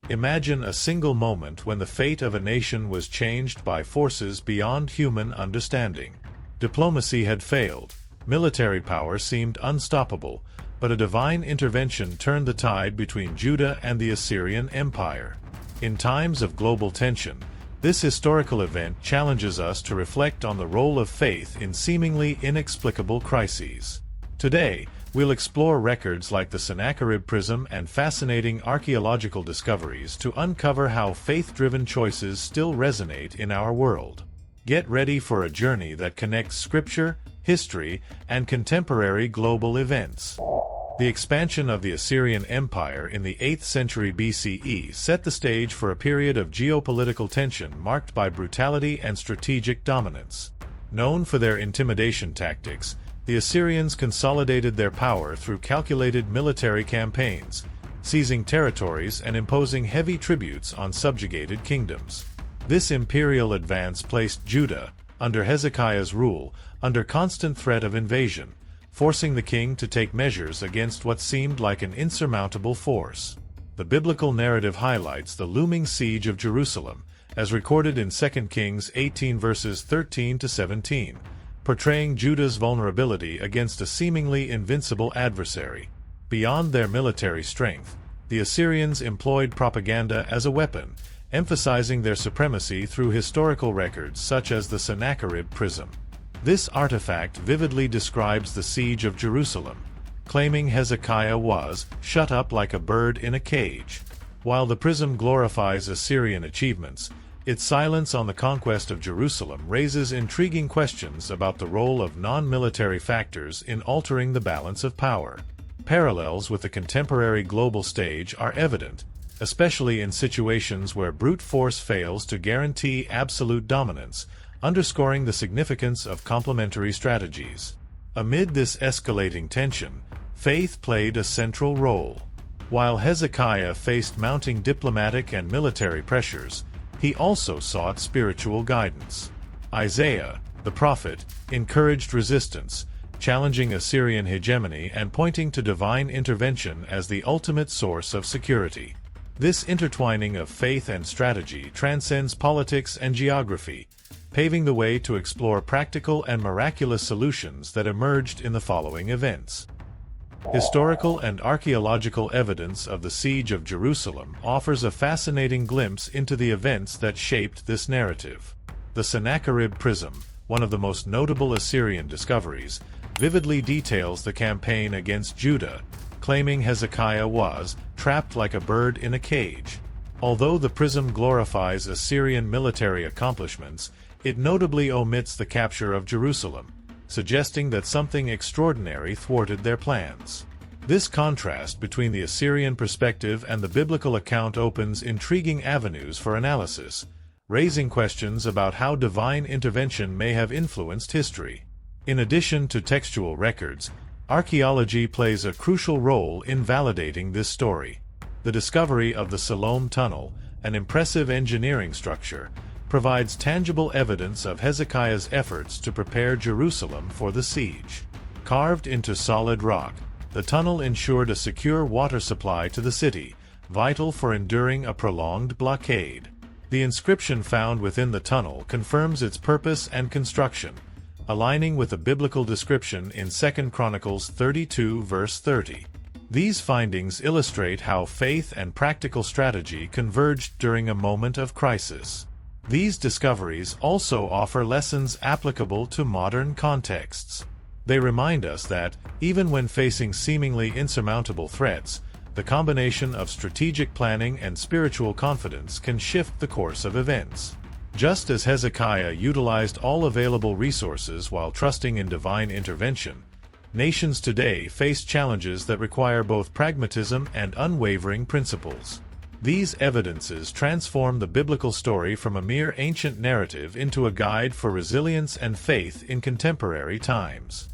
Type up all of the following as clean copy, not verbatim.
Imagine a single moment when the fate of a nation was changed by forces beyond human understanding. Diplomacy had failed, military power seemed unstoppable, but a divine intervention turned the tide between Judah and the Assyrian Empire. In times of global tension, this historical event challenges us to reflect on the role of faith in seemingly inexplicable crises. Today, we'll explore records like the Sennacherib Prism and fascinating archaeological discoveries to uncover how faith-driven choices still resonate in our world. Get ready for a journey that connects scripture, history, and contemporary global events. The expansion of the Assyrian Empire in the 8th century BCE set the stage for a period of geopolitical tension marked by brutality and strategic dominance. Known for their intimidation tactics, the Assyrians consolidated their power through calculated military campaigns, seizing territories and imposing heavy tributes on subjugated kingdoms. This imperial advance placed Judah, under Hezekiah's rule, under constant threat of invasion, forcing the king to take measures against what seemed like an insurmountable force. The biblical narrative highlights the looming siege of Jerusalem, as recorded in 2 Kings 18 verses 13 to 17, portraying Judah's vulnerability against a seemingly invincible adversary. Beyond their military strength, the Assyrians employed propaganda as a weapon, emphasizing their supremacy through historical records such as the Sennacherib Prism. This artifact vividly describes the siege of Jerusalem, claiming Hezekiah was shut up like a bird in a cage. While the prism glorifies Assyrian achievements, its silence on the conquest of Jerusalem raises intriguing questions about the role of non-military factors in altering the balance of power. Parallels with the contemporary global stage are evident, especially in situations where brute force fails to guarantee absolute dominance, underscoring the significance of complementary strategies. Amid this escalating tension, faith played a central role. While Hezekiah faced mounting diplomatic and military pressures, he also sought spiritual guidance. Isaiah, the prophet, encouraged resistance, challenging Assyrian hegemony and pointing to divine intervention as the ultimate source of security. This intertwining of faith and strategy transcends politics and geography, paving the way to explore practical and miraculous solutions that emerged in the following events. Historical and archaeological evidence of the siege of Jerusalem offers a fascinating glimpse into the events that shaped this narrative. The Sennacherib Prism, one of the most notable Assyrian discoveries, vividly details the campaign against Judah, claiming Hezekiah was trapped like a bird in a cage. Although the prism glorifies Assyrian military accomplishments, it notably omits the capture of Jerusalem, suggesting that something extraordinary thwarted their plans. This contrast between the Assyrian perspective and the biblical account opens intriguing avenues for analysis, raising questions about how divine intervention may have influenced history. In addition to textual records, archaeology plays a crucial role in validating this story. The discovery of the Siloam Tunnel, an impressive engineering structure, provides tangible evidence of Hezekiah's efforts to prepare Jerusalem for the siege. Carved into solid rock, the tunnel ensured a secure water supply to the city, vital for enduring a prolonged blockade. The inscription found within the tunnel confirms its purpose and construction, aligning with the biblical description in 2 Chronicles 32 verse 30. These findings illustrate how faith and practical strategy converged during a moment of crisis. These discoveries also offer lessons applicable to modern contexts. They remind us that, even when facing seemingly insurmountable threats, the combination of strategic planning and spiritual confidence can shift the course of events. Just as Hezekiah utilized all available resources while trusting in divine intervention, nations today face challenges that require both pragmatism and unwavering principles. These evidences transform the biblical story from a mere ancient narrative into a guide for resilience and faith in contemporary times.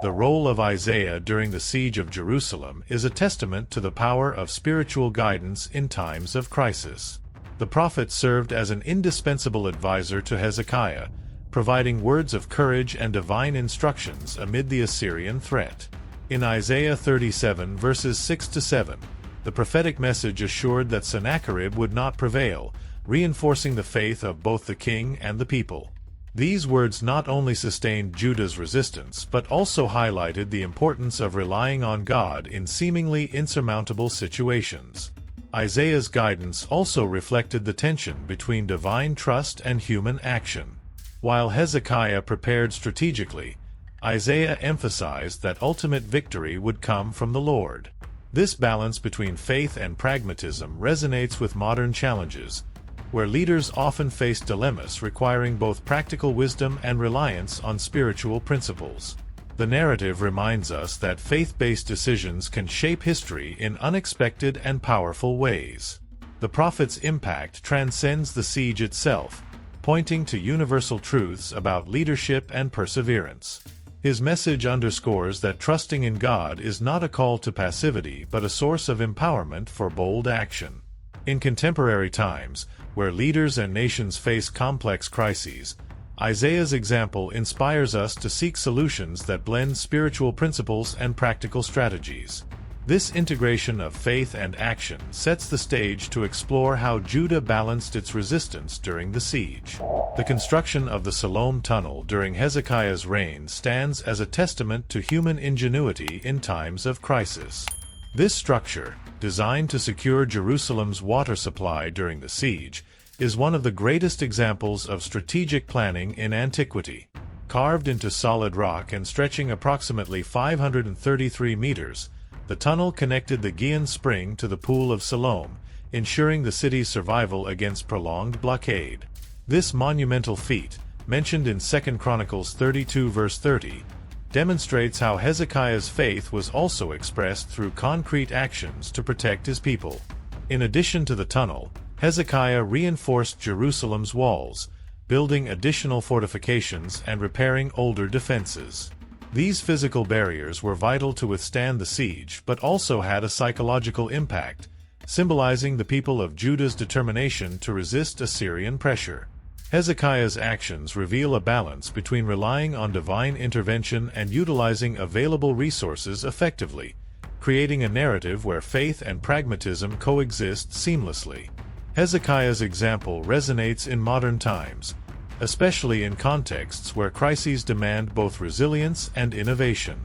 The role of Isaiah during the siege of Jerusalem is a testament to the power of spiritual guidance in times of crisis. The prophet served as an indispensable advisor to Hezekiah, providing words of courage and divine instructions amid the Assyrian threat. In Isaiah 37 verses 6 to 7, The prophetic message assured that Sennacherib would not prevail, reinforcing the faith of both the king and the people. These words not only sustained Judah's resistance but also highlighted the importance of relying on God in seemingly insurmountable situations. Isaiah's guidance also reflected the tension between divine trust and human action. While Hezekiah prepared strategically, Isaiah emphasized that ultimate victory would come from the Lord. This balance between faith and pragmatism resonates with modern challenges, where leaders often face dilemmas requiring both practical wisdom and reliance on spiritual principles. The narrative reminds us that faith-based decisions can shape history in unexpected and powerful ways. The prophet's impact transcends the siege itself, pointing to universal truths about leadership and perseverance. His message underscores that trusting in God is not a call to passivity but a source of empowerment for bold action. In contemporary times, where leaders and nations face complex crises, Isaiah's example inspires us to seek solutions that blend spiritual principles and practical strategies. This integration of faith and action sets the stage to explore how Judah balanced its resistance during the siege. The construction of the Siloam Tunnel during Hezekiah's reign stands as a testament to human ingenuity in times of crisis. This structure, designed to secure Jerusalem's water supply during the siege, is one of the greatest examples of strategic planning in antiquity. Carved into solid rock and stretching approximately 533 meters, the tunnel connected the Gihon Spring to the Pool of Siloam, ensuring the city's survival against prolonged blockade. This monumental feat, mentioned in 2 Chronicles 32 verse 30, demonstrates how Hezekiah's faith was also expressed through concrete actions to protect his people. In addition to the tunnel, Hezekiah reinforced Jerusalem's walls, building additional fortifications and repairing older defenses. These physical barriers were vital to withstand the siege but also had a psychological impact, symbolizing the people of Judah's determination to resist Assyrian pressure. Hezekiah's actions reveal a balance between relying on divine intervention and utilizing available resources effectively, creating a narrative where faith and pragmatism coexist seamlessly. Hezekiah's example resonates in modern times, especially in contexts where crises demand both resilience and innovation.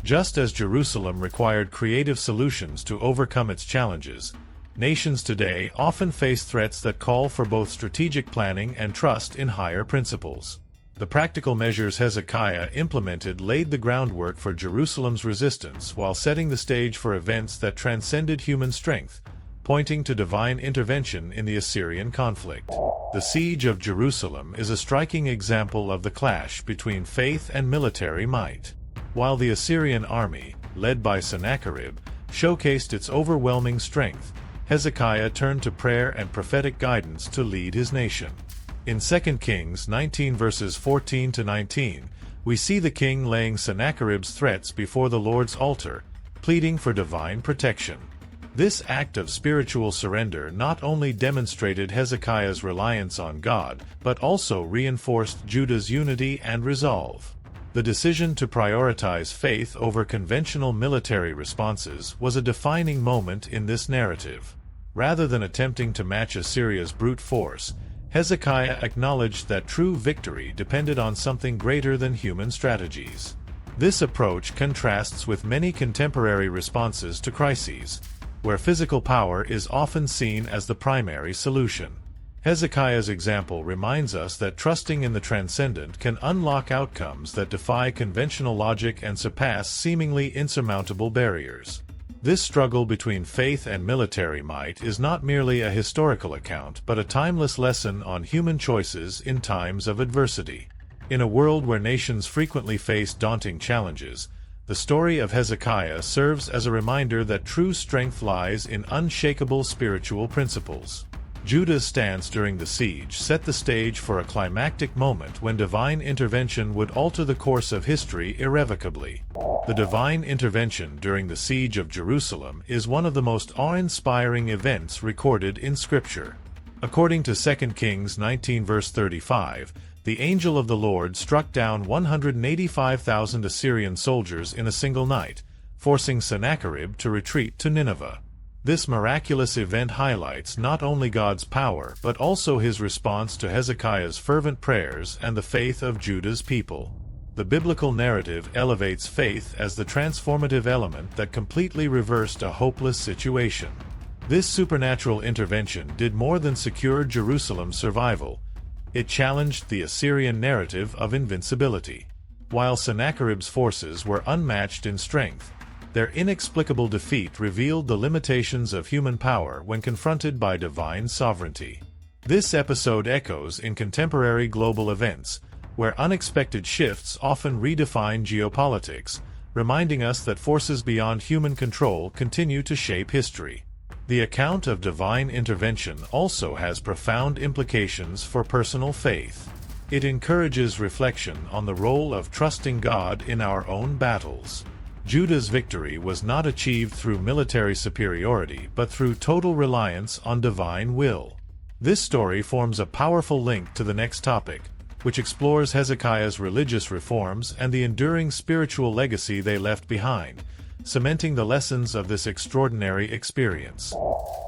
Just as Jerusalem required creative solutions to overcome its challenges, nations today often face threats that call for both strategic planning and trust in higher principles. The practical measures Hezekiah implemented laid the groundwork for Jerusalem's resistance while setting the stage for events that transcended human strength, pointing to divine intervention in the Assyrian conflict. The siege of Jerusalem is a striking example of the clash between faith and military might. While the Assyrian army, led by Sennacherib, showcased its overwhelming strength, Hezekiah turned to prayer and prophetic guidance to lead his nation. In 2 Kings 19 verses 14 to 19, we see the king laying Sennacherib's threats before the Lord's altar, pleading for divine protection. This act of spiritual surrender not only demonstrated Hezekiah's reliance on God, but also reinforced Judah's unity and resolve. The decision to prioritize faith over conventional military responses was a defining moment in this narrative. Rather than attempting to match Assyria's brute force, Hezekiah acknowledged that true victory depended on something greater than human strategies. This approach contrasts with many contemporary responses to crises, where physical power is often seen as the primary solution. Hezekiah's example reminds us that trusting in the transcendent can unlock outcomes that defy conventional logic and surpass seemingly insurmountable barriers. This struggle between faith and military might is not merely a historical account but a timeless lesson on human choices in times of adversity. In a world where nations frequently face daunting challenges, the story of Hezekiah serves as a reminder that true strength lies in unshakable spiritual principles. Judah's stance during the siege set the stage for a climactic moment when divine intervention would alter the course of history irrevocably. The divine intervention during the siege of Jerusalem is one of the most awe-inspiring events recorded in Scripture. According to 2 Kings 19 verse 35, the angel of the Lord struck down 185,000 Assyrian soldiers in a single night, forcing Sennacherib to retreat to Nineveh. This miraculous event highlights not only God's power but also his response to Hezekiah's fervent prayers and the faith of Judah's people. The biblical narrative elevates faith as the transformative element that completely reversed a hopeless situation. This supernatural intervention did more than secure Jerusalem's survival. It challenged the Assyrian narrative of invincibility. While Sennacherib's forces were unmatched in strength, their inexplicable defeat revealed the limitations of human power when confronted by divine sovereignty. This episode echoes in contemporary global events, where unexpected shifts often redefine geopolitics, reminding us that forces beyond human control continue to shape history. The account of divine intervention also has profound implications for personal faith. It encourages reflection on the role of trusting God in our own battles. Judah's victory was not achieved through military superiority but through total reliance on divine will. This story forms a powerful link to the next topic, which explores Hezekiah's religious reforms and the enduring spiritual legacy they left behind, cementing the lessons of this extraordinary experience.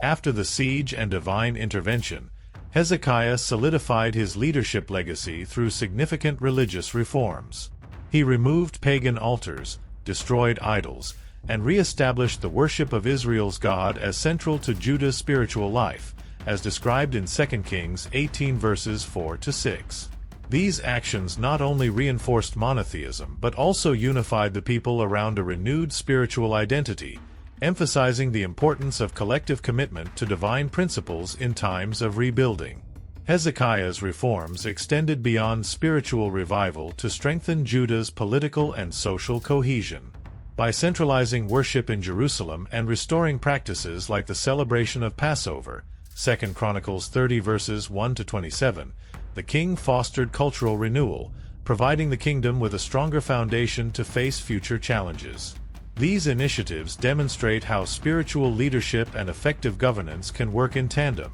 After the siege and divine intervention, Hezekiah solidified his leadership legacy through significant religious reforms. He removed pagan altars, destroyed idols, and re-established the worship of Israel's God as central to Judah's spiritual life, as described in 2 Kings 18 verses 4-6. These actions not only reinforced monotheism but also unified the people around a renewed spiritual identity, emphasizing the importance of collective commitment to divine principles in times of rebuilding. Hezekiah's reforms extended beyond spiritual revival to strengthen Judah's political and social cohesion. By centralizing worship in Jerusalem and restoring practices like the celebration of Passover, 2 Chronicles 30 verses 1-27, the king fostered cultural renewal, providing the kingdom with a stronger foundation to face future challenges. These initiatives demonstrate how spiritual leadership and effective governance can work in tandem,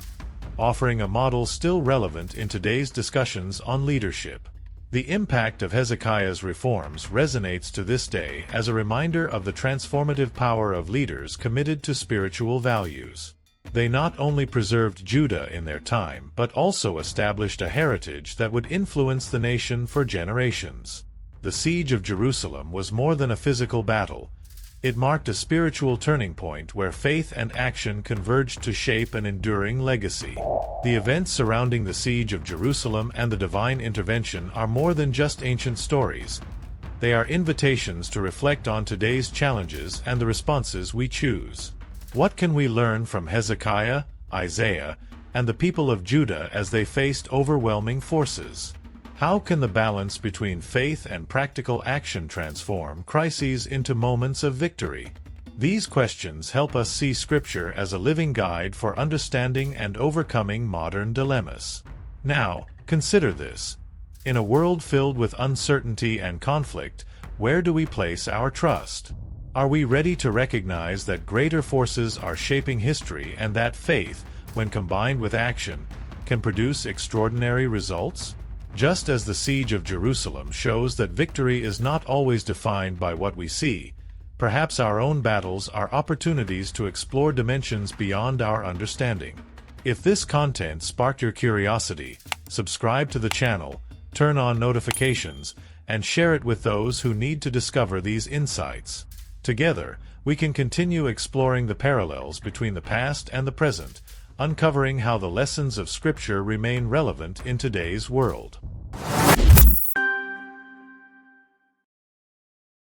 offering a model still relevant in today's discussions on leadership. The impact of Hezekiah's reforms resonates to this day as a reminder of the transformative power of leaders committed to spiritual values. They not only preserved Judah in their time but also established a heritage that would influence the nation for generations. The siege of Jerusalem was more than a physical battle. It marked a spiritual turning point where faith and action converged to shape an enduring legacy. The events surrounding the siege of Jerusalem and the divine intervention are more than just ancient stories. They are invitations to reflect on today's challenges and the responses we choose. What can we learn from Hezekiah, Isaiah, and the people of Judah as they faced overwhelming forces? How can the balance between faith and practical action transform crises into moments of victory? These questions help us see Scripture as a living guide for understanding and overcoming modern dilemmas. Now, consider this. In a world filled with uncertainty and conflict, where do we place our trust? Are we ready to recognize that greater forces are shaping history and that faith, when combined with action, can produce extraordinary results? Just as the siege of Jerusalem shows that victory is not always defined by what we see, perhaps our own battles are opportunities to explore dimensions beyond our understanding. If this content sparked your curiosity, subscribe to the channel, turn on notifications, and share it with those who need to discover these insights. Together, we can continue exploring the parallels between the past and the present, uncovering how the lessons of Scripture remain relevant in today's world.